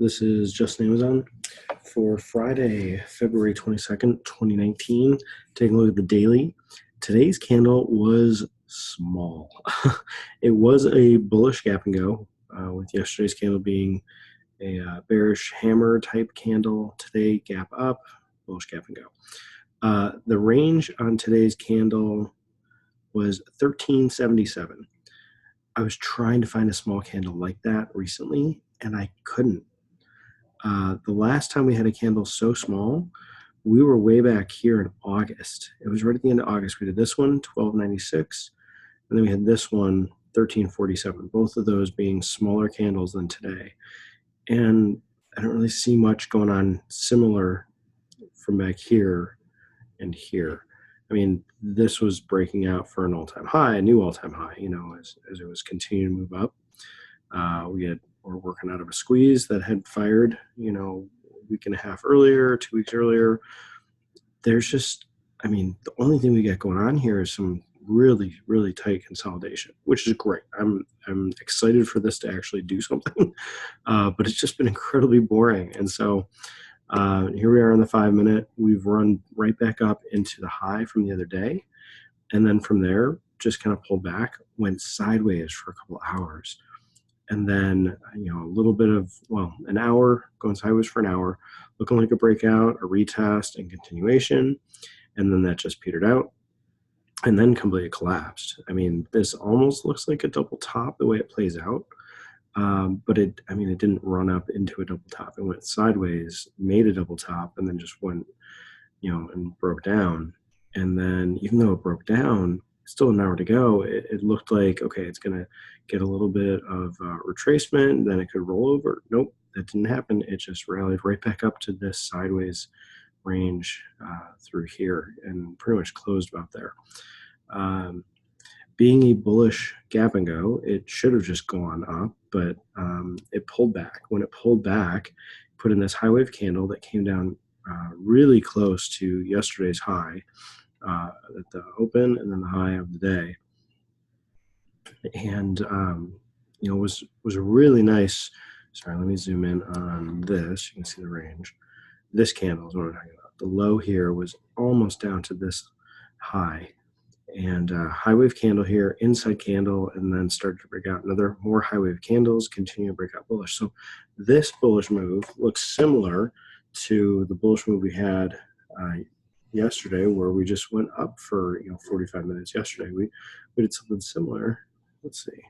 This is Just AMZN for Friday, February 22nd, 2019. Taking a look at the daily. Today's candle was small. It was a bullish gap and go, with yesterday's candle being a bearish hammer type candle. Today, gap up, bullish gap and go. The range on today's candle was 1377. I was trying to find a small candle like that recently, and I couldn't. The last time we had a candle so small, we were way back here in August. It was right at the end of August. We did this one, 1296, and then we had this one, 1347, both of those being smaller candles than today. And I don't really see much going on similar from back here and here. I mean, this was breaking out for an all-time high, a new all-time high, as it was continuing to move up. We're working out of a squeeze that had fired, a week and a half earlier, 2 weeks earlier. There's just, the only thing we got going on here is some really, really tight consolidation, which is great. I'm excited for this to actually do something, but it's just been incredibly boring. And so here we are on the 5-minute. We've run right back up into the high from the other day. And then from there, just kind of pulled back, went sideways for a couple of hours. And then, a little bit of, an hour, going sideways for an hour, looking like a breakout, a retest, and continuation. And then that just petered out and then completely collapsed. This almost looks like a double top the way it plays out. But it didn't run up into a double top. It went sideways, made a double top, and then just went, and broke down. And then even though it broke down, still an hour to go, it looked like, okay, it's going to get a little bit of retracement, then it could roll over. Nope, that didn't happen. It just rallied right back up to this sideways range through here and pretty much closed about there. Being a bullish gap and go, it should have just gone up, but it pulled back. When it pulled back, put in this high wave candle that came down really close to yesterday's high at the open and then the high of the day. And, was really nice. Sorry, let me zoom in on this. You can see the range. This candle is what I'm talking about. The low here was almost down to this high. And high wave candle here, inside candle, and then started to break out more high wave candles, continue to break out bullish. So this bullish move looks similar to the bullish move we had yesterday, where we just went up for 45 minutes yesterday. We did something similar. Let's see.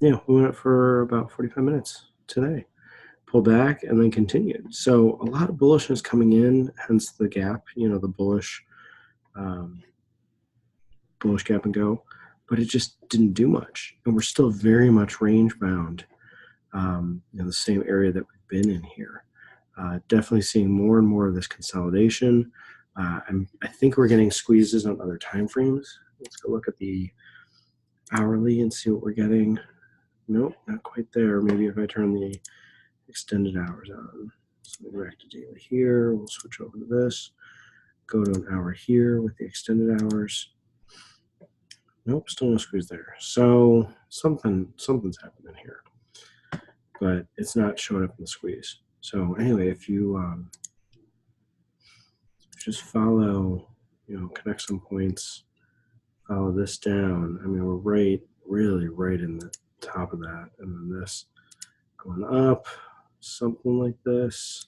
Yeah, we went up for about 45 minutes today. Pulled back and then continued. So a lot of bullishness coming in, hence the gap, the bullish gap and go, but it just didn't do much. And we're still very much range bound, the same area that we've been in here. Definitely seeing more and more of this consolidation. I think we're getting squeezes on other time frames. Let's go look at the hourly and see what we're getting. Nope, not quite there. Maybe if I turn the extended hours on. So we'll go back to daily here. We'll switch over to this. Go to an hour here with the extended hours. Nope, still no squeeze there. So something's happening here, but it's not showing up in the squeeze. So anyway, if you just follow, connect some points, follow this down. We're really right in the top of that, and then this going up, something like this.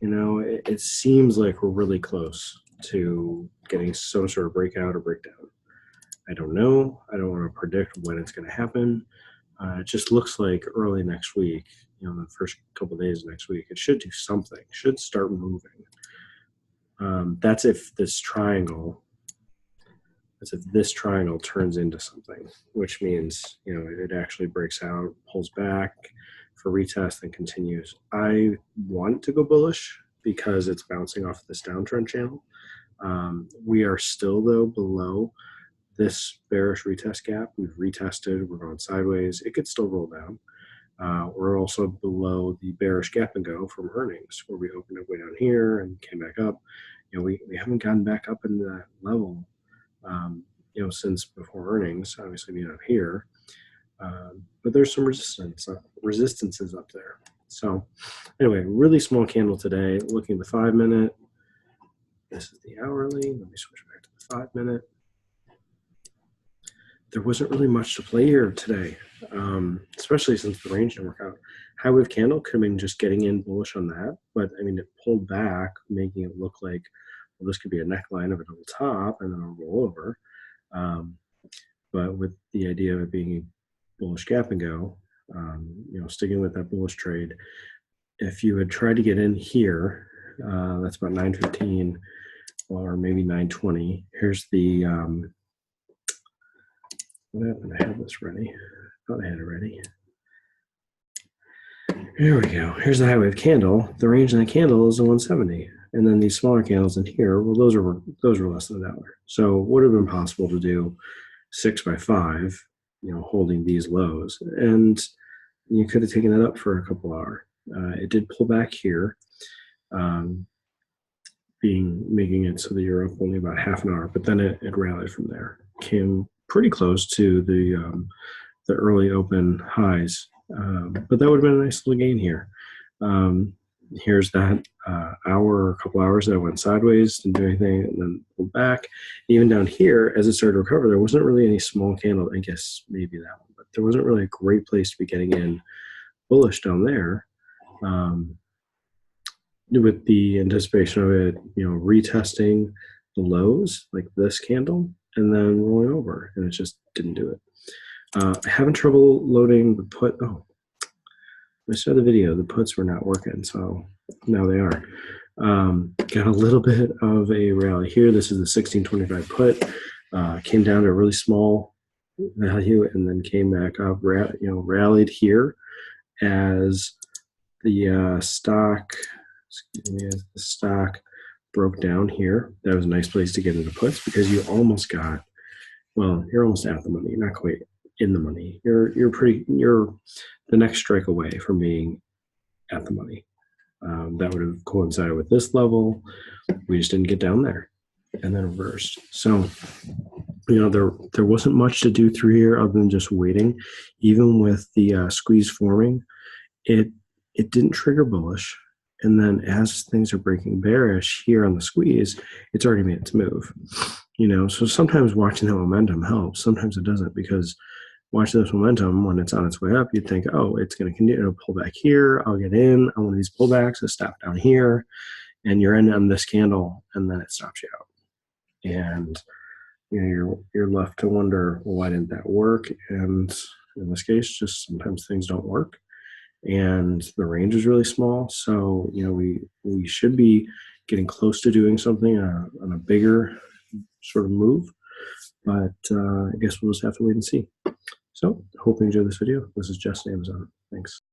It seems like we're really close to getting some sort of breakout or breakdown. I don't know. I don't want to predict when it's going to happen. It just looks like early next week, the first couple of days of next week, it should do something, should start moving. That's if this triangle turns into something, which means, it actually breaks out, pulls back for retest and continues. I want to go bullish because it's bouncing off this downtrend channel. We are still, though, below this bearish retest gap. We've retested, we're going sideways. It could still roll down. We're also below the bearish gap and go from earnings, where we opened up way down here and came back up. We haven't gotten back up into that level, since before earnings, obviously being up here. But there's some resistances up there. So anyway, really small candle today. Looking at the 5-minute. This is the hourly. Let me switch back to the 5-minute. There wasn't really much to play here today, especially since the range didn't work out. High wave candle could have been just getting in bullish on that, but I mean, it pulled back, making it look like, well, this could be a neckline of a double top and then a rollover. But with the idea of it being a bullish gap and go, sticking with that bullish trade, if you had tried to get in here, that's about 9:15 or maybe 9:20. Here's the what happened? I had this ready. I thought I had it ready. Here we go. Here's the high wave candle. The range in the candle is a 170, and then these smaller candles in here, well, those were less than $1. So it would have been possible to do 6 by 5, holding these lows, and you could have taken it up for a couple hours. It did pull back here, making it so that you're up only about half an hour, but then it rallied from there. Came pretty close to the early open highs, but that would have been a nice little gain here. Here's that hour or a couple hours that went sideways, didn't do anything, and then pulled back. Even down here, as it started to recover, there wasn't really any small candle. I guess maybe that one, but there wasn't really a great place to be getting in bullish down there. With the anticipation of it, retesting the lows like this candle and then rolling over, and it just didn't do it. Having trouble loading the put. Oh, I saw the video. The puts were not working, so now they are. Got a little bit of a rally here. This is the 1625 put. Came down to a really small value and then came back up. Rallied here as the stock broke down here. That was a nice place to get into puts because you almost got, well, you're almost at the money. You're not quite in the money. You're the next strike away from being at the money. That would have coincided with this level. We just didn't get down there and then reversed. So, there wasn't much to do through here other than just waiting. Even with the squeeze forming, it didn't trigger bullish. And then as things are breaking bearish here on the squeeze, it's already made its move. So sometimes watching that momentum helps. Sometimes it doesn't, because watching this momentum, when it's on its way up, you'd think, oh, it's going to continue to pull back here. I'll get in on one of these pullbacks, a stop down here, and you're in on this candle, and then it stops you out. And you're left to wonder, well, why didn't that work? And in this case, just sometimes things don't work. And the range is really small, so we should be getting close to doing something on a bigger sort of move, but I guess we'll just have to wait and see. So hope you enjoyed this video. This is Jess at AMZN. Thanks.